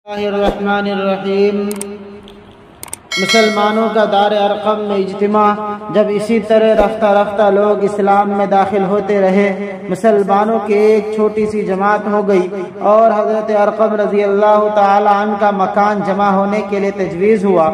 اللہ الرحمن الرحیم۔ مسلمانوں کا دار ارقم میں اجتماع جب اسی طرح رفتہ رفتہ لوگ اسلام میں داخل ہوتے رہے، مسلمانوں کی ایک چھوٹی سی جماعت ہو گئی اور حضرت ارقم رضی اللہ تعالی عنہ کا مکان جمع ہونے کے لیے تجویز ہوا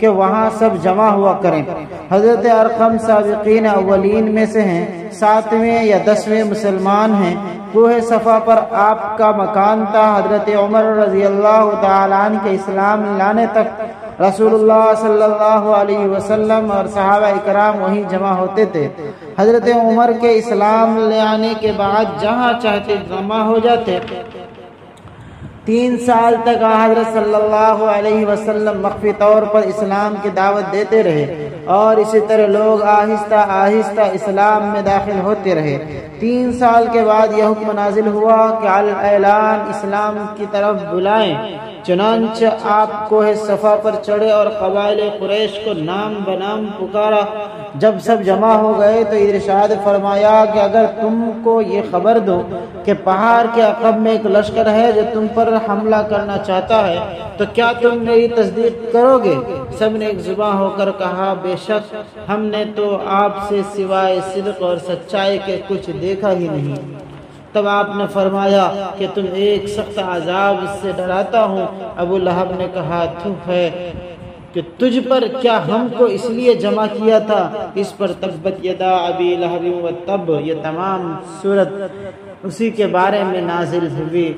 کہ وہاں سب جمع ہوا کریں۔ حضرت ارقم سابقین اولین میں سے ہیں، 7ویں یا 10ویں مسلمان ہیں۔ کوہ صفا پر آپ کا مکان تھا۔ حضرت عمر رضی اللہ تعالی عنہ کے اسلام لانے تک رسول اللہ صلی اللہ علیہ وسلم اور صحابہ اکرام وہیں جمع ہوتے تھے۔ حضرت عمر کے اسلام لانے کے بعد جہاں چاہتے جمع ہو جاتے۔ 3 سال تک حضرت صلی اللہ علیہ وسلم مخفی طور پر اسلام کی دعوت دیتے رہے اور اسی طرح لوگ آہستہ آہستہ اسلام میں داخل ہوتے رہے۔ 3 سال کے بعد یہ حکم نازل ہوا کہ اعلان اسلام کی طرف بلائیں۔ چنانچہ آپ کوہ صفا پر چڑھے اور قبائل قریش کو نام بنام پکارا۔ جب سب جمع ہو گئے تو ارشاد فرمایا کہ اگر تم کو یہ خبر دو کہ پہاڑ کے عقب میں ایک لشکر ہے جو تم پر حملہ کرنا چاہتا ہے تو کیا تم میری تصدیق کرو گے؟ سب نے ایک زبان ہو کر کہا، بے شک ہم نے تو آپ سے سوائے صدق اور سچائی کے کچھ دیکھا ہی نہیں۔ تب آپ نے فرمایا کہ تم ایک سخت عذاب سے ڈراتا ہوں۔ ابو لہب نے کہا، تھوپ ہے کہ تجھ پر کیا ہم کو اس لیے جمع کیا تھا؟ اس پر تبت یدا ابی لہب و تب، یہ تمام سورت اسی کے بارے میں نازل ہوئی۔